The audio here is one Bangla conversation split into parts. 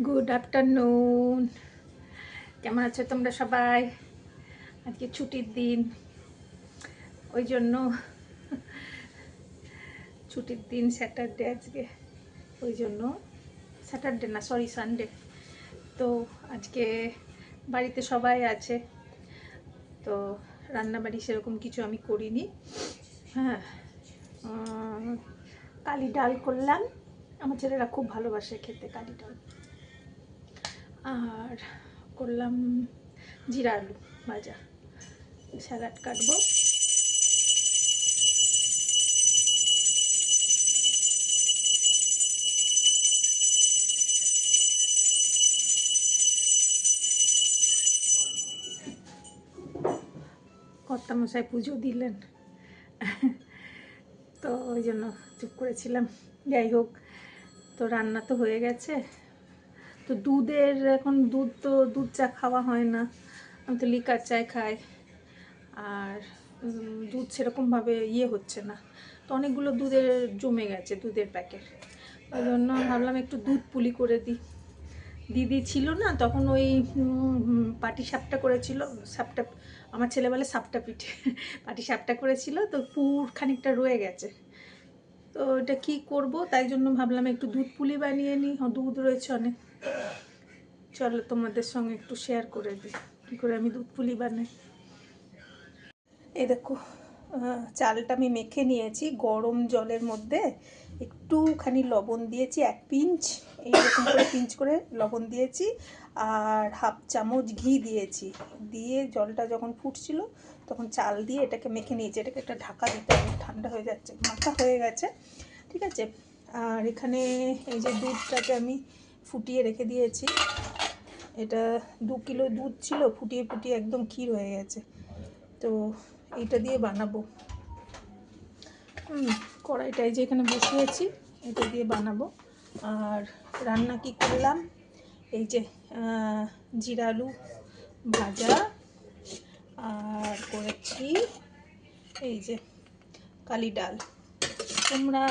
Good afternoon. কেমন আছো তোমরা সবাই? আজকে ছুটির দিন, ওই জন্য ছুটির দিন স্যাটারডে আজকে, ওই জন্য স্যাটারডে না, সরি সানডে। তো আজকে বাড়িতে সবাই আছে, তো রান্নাবাড়ি সেরকম কিছু আমি করিনি। হ্যাঁ, কালি ডাল করলাম, আমার ছেলেরা খুব ভালোবাসে খেতে কালি ডাল। আর করলাম জিরা আলু ভাজা, স্যালাড কাটবো। কর্তামশাই পুজো দিলেন, তো ওই জন্য চুপ করেছিলাম। যাই হোক, তো রান্না তো হয়ে গেছে। তো দুধের এখন দুধ চা খাওয়া হয় না, আমি তো লিকার চায় খাই। আর দুধ সেরকমভাবে হচ্ছে না, তো অনেকগুলো দুধের জমে গেছে, দুধের প্যাকেট। ওই জন্য ভাবলাম একটু দুধ পুলি করে দিই। দিদি ছিল না তখন, ওই পাটি সাপটা করেছিল, সাপটা, আমার ছেলে বলে সাপটা পিঠে, পাটি সাপটা করেছিল, তো পুর খানিকটা রয়ে গেছে। তো এটা কি করব, তাই জন্য ভাবলাম একটু দুধ পুলি বানিয়ে নিই। দুধ রয়েছে অনেক, চলো তোমাদের সঙ্গে একটু শেয়ার করে দিই কী করে আমি দুধ পুলি বানাই। এই দেখো, চালটা আমি মেখে নিয়েছি গরম জলের মধ্যে, একটুখানি লবণ দিয়েছি, 1 পিঞ্চ, এইরকম করে পিঞ্চ করে লবণ দিয়েছি, আর হাফ চামচ ঘি দিয়েছি। দিয়ে জলটা যখন ফুটছিল তখন চাল দিয়ে এটাকে মেখে নিয়েছি। এটাকে একটা ঢাকা দিতে হবে, ঠান্ডা হয়ে যাচ্ছে, মাখা হয়ে গেছে, ঠিক আছে। আর এখানে এই যে দুধটাকে আমি ফুটিয়ে রেখে দিয়েছি, এটা 2 কিলো দুধ ছিল, ফুটিয়ে ফুটিয়ে একদম ক্ষীর হয়ে গেছে। তো এইটা দিয়ে বানাবো। কড়াইটাই যে এখানে বসিয়েছি, এটা দিয়ে বানাবো। আর রান্না কি করলাম, এই যে জিরা আলু ভাজা, আর করেছি এই যে কালি ডাল, তোমরা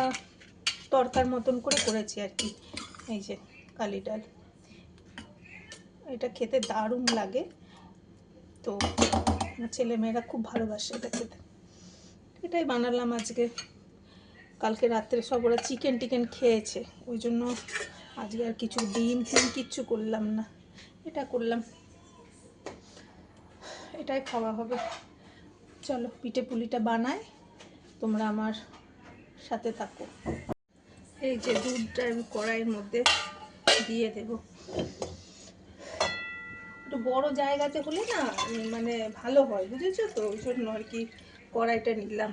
তরকার মতন করে করেছি আর কি। এই যে কালি ডাল, এটা খেতে দারুণ লাগে, তো ছেলেমেয়েরা খুব ভালোবাসে এটা খেতে। এটাই বানালাম আজকে। কালকে রাত্রে সব ওরা চিকেন টিকেন খেয়েছে, ওই জন্য আজকে আর কিছু ডিম ফিম কিচ্ছু করলাম না, এটা করলাম, এটাই খাওয়া হবে। চলো পিঠে পুলিটা বানাই, তোমরা আমার সাথে থাকো। এই যে দুধটা আমি কড়াইয়ের মধ্যে দিয়ে দেব। একটু বড় জায়গাতে হলে না মানে ভালো হয়, বুঝেছো তো, ওই জন্য আর কি কড়াইটা নিলাম।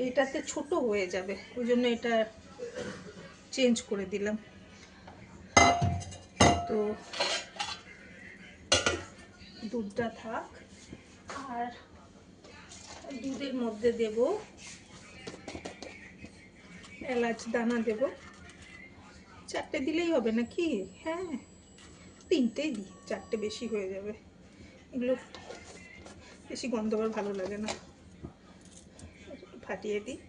এটাতে ছোট হয়ে যাবে, ওই জন্য এটা চেঞ্জ করে দিলাম। তো দুধটা থাক, আর দুধের মধ্যে দেব এলাচ দানা, দেব 4টে দিলেই হবে নাকি? হ্যাঁ, 3টেই দিই, 4টে বেশি হয়ে যাবে, এগুলো বেশি গন্ধ আর ভালো লাগে না, ফাটিয়ে দিই।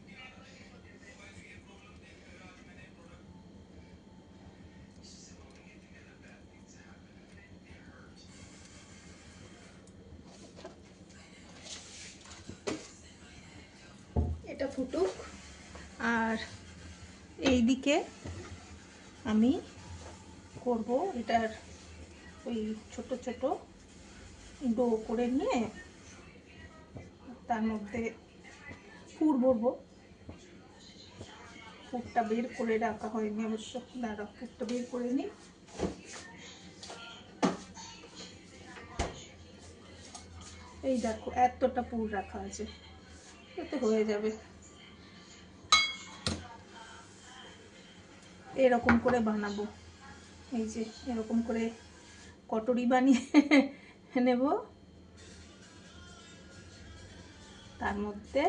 এটা ফুটুক, আর এই দিকে আমি করব এটার ওই ছোট ছোট ডো করে নিয়ে তার মধ্যে পুর ভরবো। পুরটা বের করে রাখা হয়নি অবশ্য, দাঁড়া পুরটা বের করে নিই। এই দেখো এতটা পুর রাখা আছে, এতে হয়ে যাবে। এরকম করে বানাবো, এই যে এরকম করে কটরি বানিয়ে নেব, তার মধ্যে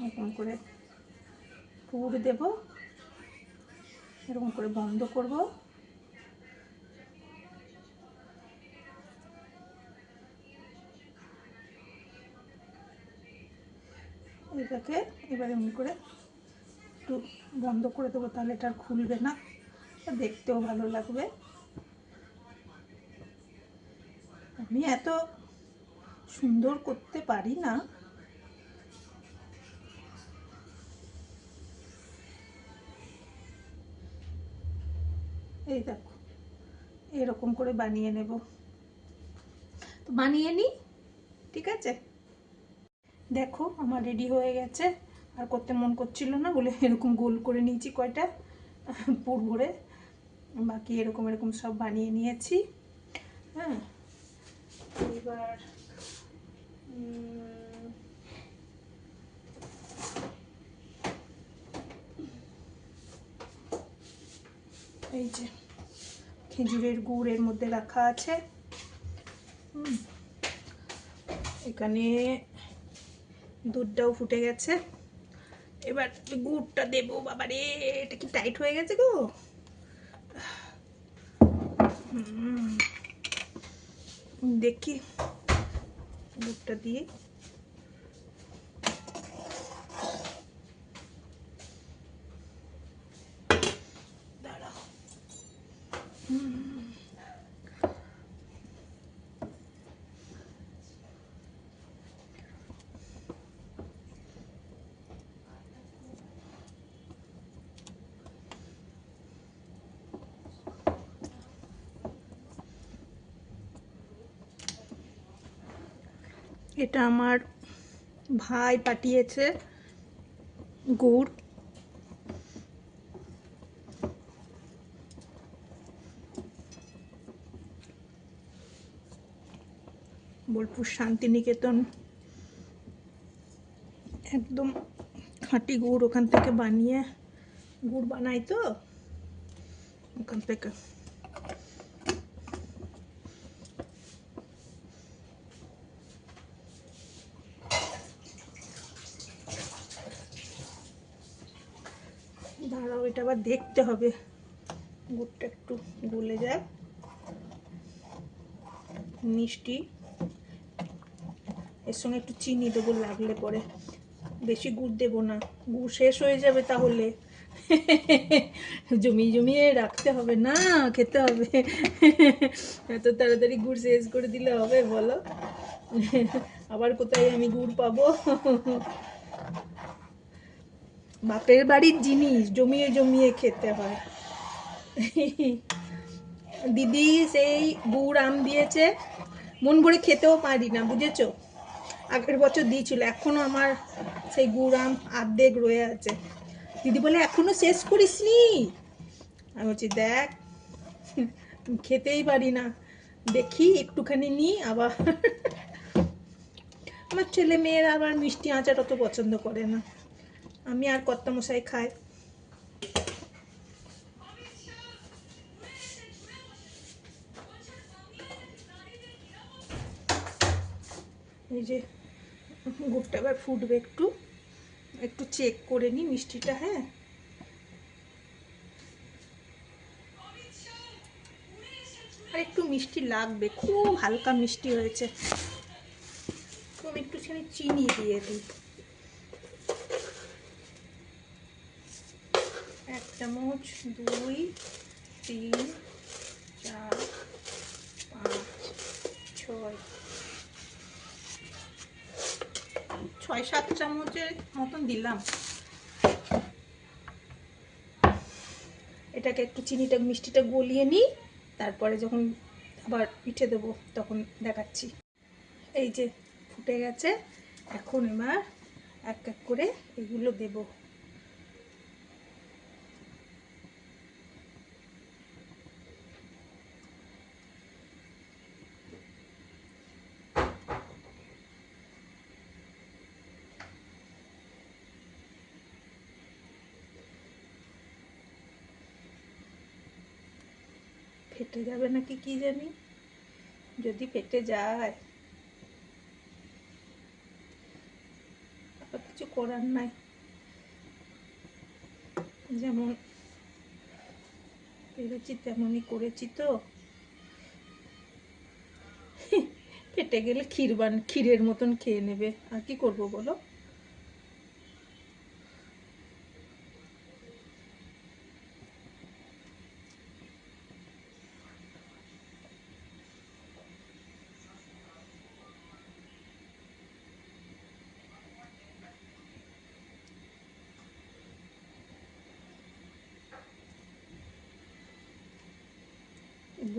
এরকম করে পুর দেব, এরকম করে বন্ধ করব, এটাকে এবার এমনি করে একটু বন্ধ করে দেবো, তাহলে এটা আর খুলবে না, দেখতেও ভালো লাগবে। আমি এত সুন্দর করতে পারি না, এই দেখো এরকম করে বানিয়ে নেব। তো বানিয়ে নিই, ঠিক আছে। দেখো আমার রেডি হয়ে গেছে, আর করতে মন করছিল না বলে এরকম গোল করে নিয়েছি কয়টা পুর ভরে, বাকি এরকম এরকম সব বানিয়ে নিয়েছি। হ্যাঁ, এবার এই যে খেজুরের গুড় এর মধ্যে রাখা আছে। এখানে দুধটাও ফুটে গেছে, এবার গুড়টা দেবো। বাবারে এটা কি টাইট হয়ে গেছে গো। দেখি গুড়টা দিয়ে দাঁড়াও। এটা আমার ভাই পাঠিয়েছে গুড়। বোলপুর শান্তিনিকেতন একদম খাঁটি গুড়, ওখান থেকে বানিয়ে গুড় বানাই তো ওখান থেকে। দাঁড়াও এটা আবার দেখতে হবে, গুড়টা একটু গলে যায়। মিষ্টি, এর সঙ্গে একটু চিনি দেবো লাগলে পরে, বেশি গুড় দেবো না, গুড় শেষ হয়ে যাবে তাহলে। জমিয়ে জমিয়ে রাখতে হবে না, খেতে হবে। এত তাড়াতাড়ি গুড় শেষ করে দিলে হবে বলো? আবার কোথায় আমি গুড় পাবো? বাপের বাড়ির জিনিস জমিয়ে জমিয়ে খেতে হয়। দিদি সেই গুড় আম দিয়েছে, মন ভরে খেতেও পারি না, বুঝেছো? আগের বছর দিয়েছিল, এখনো আমার সেই গুড় আম আর্ধেক রয়ে আছে। দিদি বলে এখনো শেষ করিসনি। আমি বলছি দেখ খেতেই পারি না, দেখি একটুখানি নিই আবার। আমার ছেলে মেয়েরা আবার মিষ্টি আচার অত পছন্দ করে না, আমি আর কর্তামশাই খাই। এই যে গুড়টা এবার ফুটবে, একটু একটু চেক করে নিই মিষ্টিটা। হ্যাঁ, আর একটু মিষ্টি লাগবে, খুব হালকা মিষ্টি হয়েছে। আমি একটুখানি চিনি দিয়ে দিই, 1 চামচ, 2, 3, 4, 5, 6, 6-7 চামচের মতন দিলাম। এটাকে একটু চিনিটা মিষ্টিটা গলিয়ে নিই, তারপরে যখন আবার পিঠে দেবো তখন দেখাচ্ছি। এই যে ফুটে গেছে, এখন এবার এক এক করে এগুলো দেব। ফেটে যাবে নাকি কি জানি, যদি ফেটে যায় কিছু করার নাই, যেমন পেরেছি তেমনই করেছি তো। ফেটে গেলে ক্ষীরের মতন খেয়ে নেবে, আর কি করব বলো?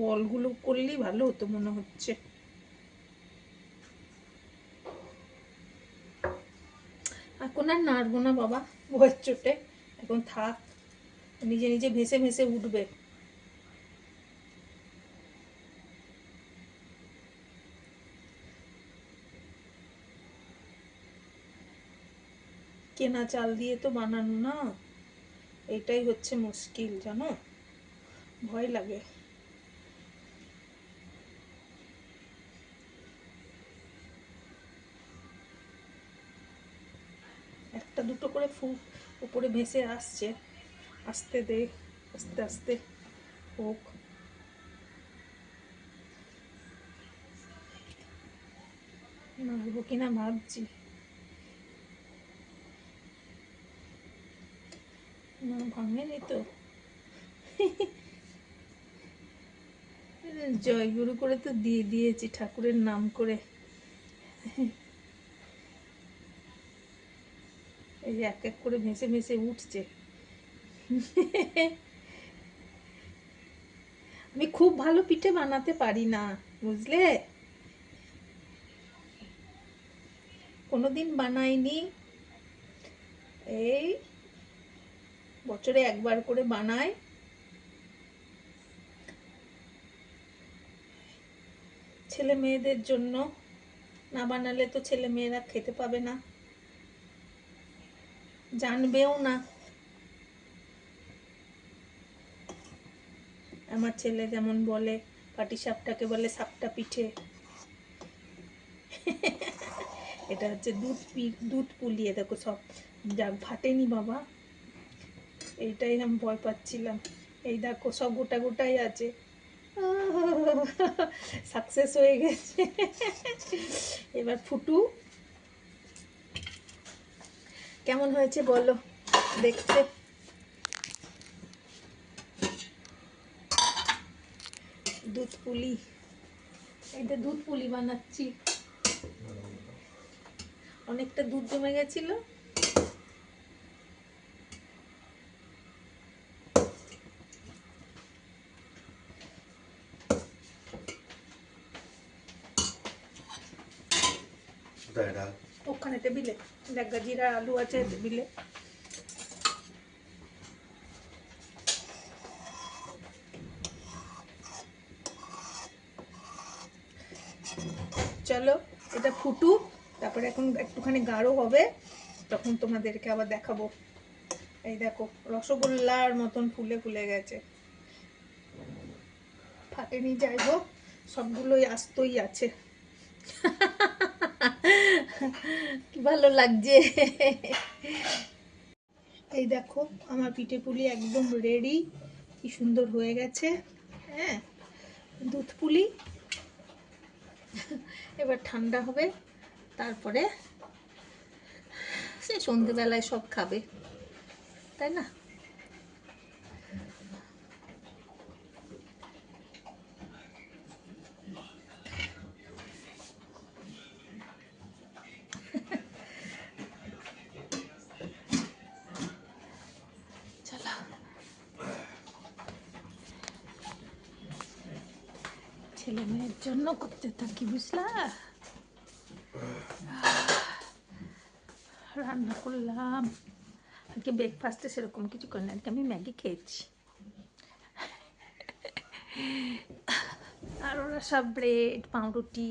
বলগুলো করলেই ভালো হতো মনে হচ্ছে। এখন আর নাড়বো না বাবা, ভয়ের চোটে। এখন থাক, নিজে নিজে ভেসে ভেসে উঠবে। কেনা চাল দিয়ে তো বানানো না, এটাই হচ্ছে মুশকিল, জানো, ভয় লাগে। একটা দুটো করে ফুল উপরে ভেসে আসছে, আস্তে দে, আস্তে আস্তে হোক। নাড়বো কিনা ভাবছি, না ভাঙেনি তো। জয়গুরু করে তো দিয়ে দিয়েছি ঠাকুরের নাম করে। এই যে এক এক করে ভেসে ভেসে উঠছে। আমি খুব ভালো পিঠে বানাতে পারি না, বুঝলে, কোনোদিন বানাইনি। এই বছরে একবার করে বানাই। ছেলে মেয়েদের জন্য, না বানালে তো ছেলে মেয়েরা খেতে পাবে না, জানবেও না। আমার ছেলে যেমন বলে, পাটিসাপটাকে বলে সাপটা পিঠে। এটা হচ্ছে দুধ পুলিয়ে, দেখো সব যাক ফাটেনি বাবা, এইটাই আমি ভয় পাচ্ছিলাম। এই দেখো সব গোটা গোটাই আছে, সাকসেস হয়ে গেছে। এবার ফুটু, কেমন হয়েছে বলো দেখতে। দুধ পুলি, এটা দুধ পুলি বানাচ্ছি। অনেকটা দুধ জমে গেছিল, ওখানে টেবিলে দেখ জিরা আলু আছে টেবিলে। চলো এটা ফুটুক, তারপরে এখন একটুখানি গাঢ় হবে, তখন তোমাদেরকে আবার দেখাবো। এই দেখো রসগোল্লার মতন ফুলে ফুলে গেছে, ফাটেনি, যাই হোক সবগুলোই আস্তই আছে। কি ভালো লাগছে। এই দেখো আমার পিঠে পুলি একদম রেডি, কি সুন্দর হয়ে গেছে। হ্যাঁ, দুধ পুলি এবার ঠান্ডা হবে, তারপরে সে সন্ধেবেলায় সব খাবে, তাই না। চলো ছেলে মেয়ের জন্য করতে থাকি, বুঝলা। রান্না করলাম আজকে, ব্রেকফাস্টে সেরকম কিছু করি না, আজকে আমি ম্যাগি খেয়েছি, আর ওরা সব ব্রেড পাউরুটি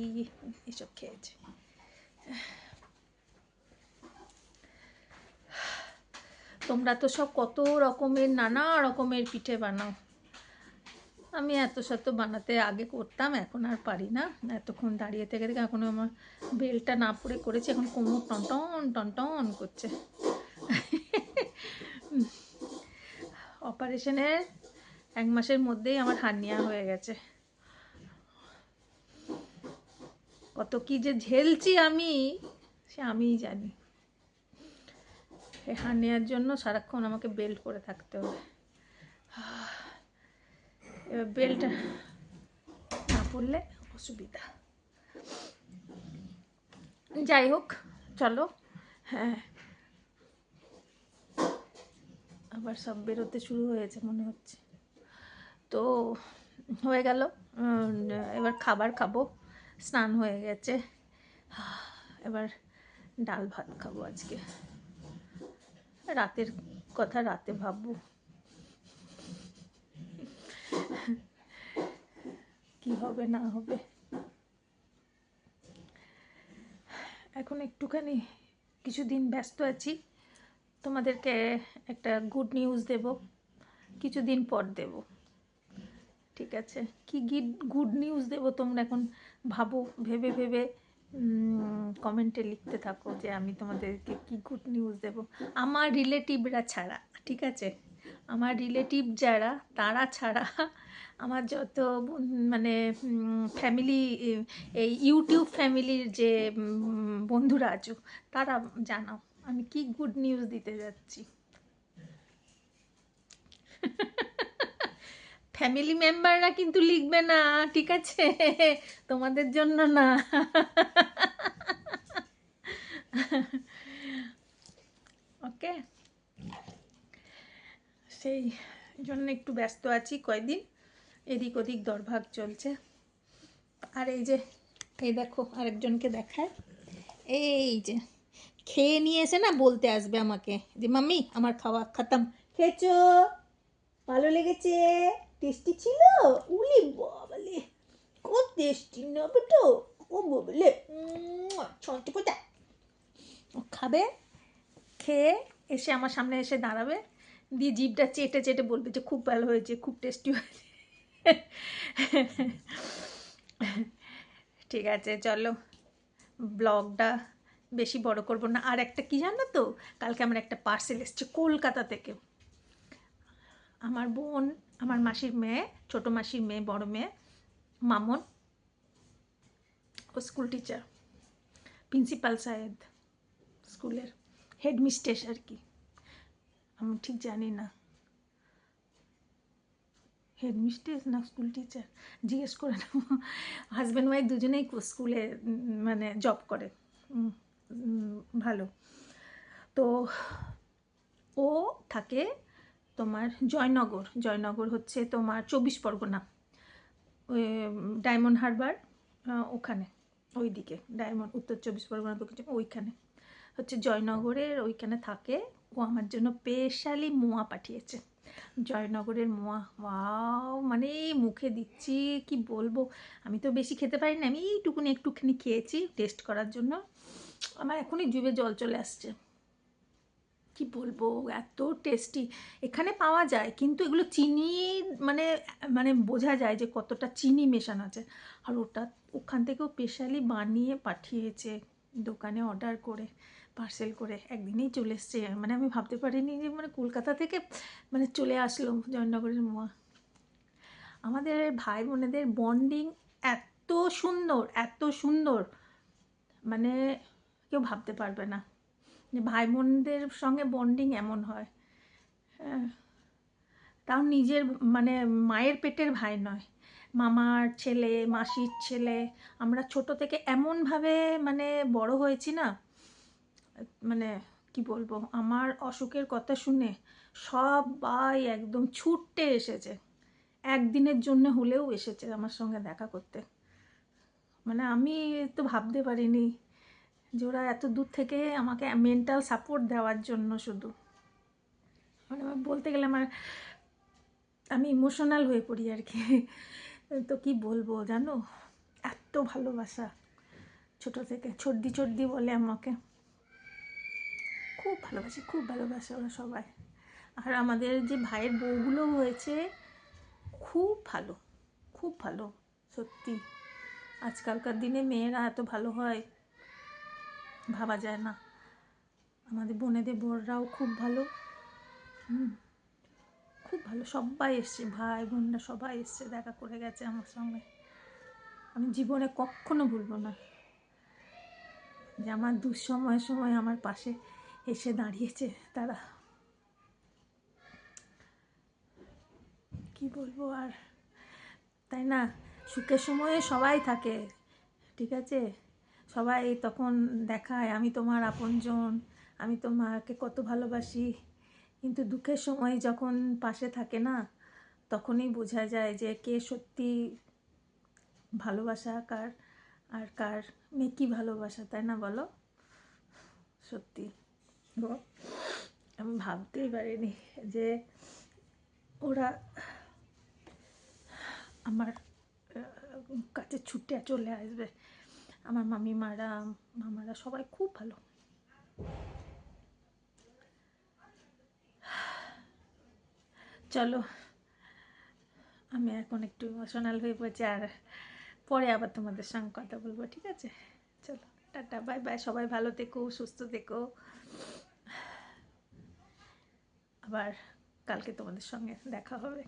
এসব খেয়েছে। তোমরা তো সব কত রকমের নানা রকমের পিঠে বানাও, আমি এত শত বানাতে আগে করতাম, এখন আর পারি না। এতক্ষণ দাঁড়িয়ে থেকে থেকে এখনও আমার বেলটা না পড়ে করেছি, এখন কোমর টনটন টনটন করছে। অপারেশনের 1 মাসের মধ্যেই আমার হার্নিয়া হয়ে গেছে, কত কি যে ঝেলছি আমি, সে আমিই জানি। এই হার্নিয়ার জন্য সারাক্ষণ আমাকে বেল্ট পরে থাকতে হবে। এবার বেল্ট না পরলে অসুবিধা। যাই হোক চলো, হ্যাঁ আবার সব বেরোতে শুরু হয়েছে মনে হচ্ছে, তো হয়ে গেল। এবার খাবার খাবো, স্নান হয়ে গেছে, এবার ডাল ভাত খাবো আজকে। রাতের কথা রাতে ভাববো কি হবে না হবে। এখন একটুখানি কিছুদিন ব্যস্ত আছি, তোমাদেরকে একটা গুড নিউজ দেব কিছুদিন পর দেব, ঠিক আছে? কি গুড নিউজ দেব তোমরা এখন ভাবো, ভেবে ভেবে কমেন্টে লিখতে থাকো যে আমি তোমাদেরকে কি গুড নিউজ দেব। আমার রিলেটিভরা ছাড়া, ঠিক আছে? আমার রিলেটিভ যারা, তারা ছাড়া আমার যত মানে ফ্যামিলি, এই ইউটিউব ফ্যামিলির যে বন্ধুরা আছো, তারা জানাও আমি কি গুড নিউজ দিতে যাচ্ছি। ফ্যামিলি মেম্বাররা কিন্তু লিখবে না, ঠিক আছে? তোমাদের জন্য না। ওকে, সেই জন্য একটু ব্যস্ত আছি কয়দিন, এদিক ওদিক দরভাগ চলছে। আর এই দেখো আরেকজনকে দেখায়, এই যে খেয়ে নিয়ে এসে না বলতে আসবে আমাকে যে মাম্মি আমার খাওয়া খতম, খেয়েছো, ভালো লেগেছে, টেস্টি ছিল, উলি বাবালে খুব টেস্টি না বেটো, ও বাবালে ছন্টি পোটা। ও খাবে, খেয়ে এসে আমার সামনে এসে দাঁড়াবে, দিয়ে জিভটা চেটে চেটে বলবে যে খুব ভালো হয়েছে, খুব টেস্টি হয়েছে। ঠিক আছে, চলো ব্লগটা বেশি বড় করব না। আর একটা কি জানো তো, কালকে আমার একটা পার্সেল এসছে কলকাতা থেকে। আমার বোন, আমার মাসির মেয়ে, ছোটো মাসির মেয়ে, বড় মেয়ে, মামন, ও স্কুল টিচার, প্রিন্সিপাল সাহেব স্কুলের, হেড মিস্ট্রেস আর কি, আমি ঠিক জানি না হেড মিস্ট্রেস না স্কুল টিচার, জিজ্ঞেস করে নেব। হাজব্যান্ড ওয়াইফ দুজনেই স্কুলে মানে জব করে, ভালো। তো ও থাকে তোমার জয়নগর, জয়নগর হচ্ছে তোমার 24 পরগনা, ওই ডায়মন্ড হারবার ওখানে, ওই দিকে ডায়মন্ড, উত্তর 24 পরগনা তো কিছু ওইখানে হচ্ছে জয়নগরের, ওইখানে থাকে। ও আমার জন্য স্পেশালি মোয়া পাঠিয়েছে, জয়নগরের মোয়া। ওয়াও, মানে মুখে দিচ্ছি কি বলবো, আমি তো বেশি খেতে পারি না, আমি এইটুকুনি একটুখানি খেয়েছি টেস্ট করার জন্য, আমার এখনই জিভে জল চলে আসছে। কি বলবো, এত টেস্টি। এখানে পাওয়া যায় কিন্তু এগুলো চিনি, মানে মানে বোঝা যায় যে কতটা চিনি মেশানো আছে। আর ওটা ওখান থেকেও স্পেশালি বানিয়ে পাঠিয়েছে, দোকানে অর্ডার করে, পার্সেল করে একদিনেই চলে এসছে। মানে আমি ভাবতে পারিনি যে মানে কলকাতা থেকে মানে চলে আসলো জয়নগরের মোয়া। আমাদের ভাই বোনেদের বন্ডিং এত সুন্দর, এত সুন্দর, মানে কেউ ভাবতে পারবে না যে ভাই বোনদের সঙ্গে বন্ডিং এমন হয়। হ্যাঁ, তাও নিজের মানে মায়ের পেটের ভাই নয়, মামার ছেলে, মাসির ছেলে। আমরা ছোট থেকে এমনভাবে মানে বড় হয়েছি না, মানে কি বলবো, আমার অসুখের কথা শুনে সবাই একদম ছুটতে এসেছে, একদিনের জন্য হলেও এসেছে আমার সঙ্গে দেখা করতে। মানে আমি তো ভাবতে পারিনি যে ওরা এত দূর থেকে আমাকে মেন্টাল সাপোর্ট দেওয়ার জন্য শুধু, মানে আমার বলতে গেলে আমি ইমোশনাল হয়ে পড়ি আর কি। তো কি বলবো জানো, এত ভালোবাসা, ছোট থেকে ছর্দি ছর্দি বলে আমাকে, খুব ভালোবাসে, খুব ভালোবাসে ওরা সবাই। আর আমাদের যে ভাইয়ের বউগুলো হয়েছে, খুব ভালো, খুব ভালো, সত্যি। আজকালকার দিনে মেয়েরা এত ভালো হয় ভাবা যায় না। আমাদের বোনেদের বররাও খুব ভালো, খুব ভালো। সবাই এসছে, ভাই বোনরা সবাই এসছে, দেখা করে গেছে আমার সঙ্গে। আমি জীবনে কখনো ভুলবো না যে আমার দুঃসময়ের সময় আমার পাশে এসে দাঁড়িয়েছে তারা। কি বলবো আর, তাই না? সুখের সময়ে সবাই থাকে, ঠিক আছে? সবাই তখন দেখায় আমি তোমার আপনজন, আমি তোমাকে কত ভালোবাসি। কিন্তু দুঃখের সময় যখন পাশে থাকে না, তখনই বোঝা যায় যে কে সত্যি ভালোবাসা কার, আর কার মেকি ভালোবাসা, তাই না বলো? সত্যি গো, আমি ভাবতেই পারিনি যে ওরা আমার কাছে ছুটে চলে আসবে। আমার মামিমারা, মামারা সবাই খুব ভালো। চলো, আমি এখন একটু ইমোশনাল হয়ে পড়ছি, আর পরে আবার তোমাদের সঙ্গে কথা বলবো, ঠিক আছে? চলো, টাটা, বাই বাই, সবাই ভালো থেকো, সুস্থ থেকো। আবার কালকে তোমাদের সঙ্গে দেখা হবে।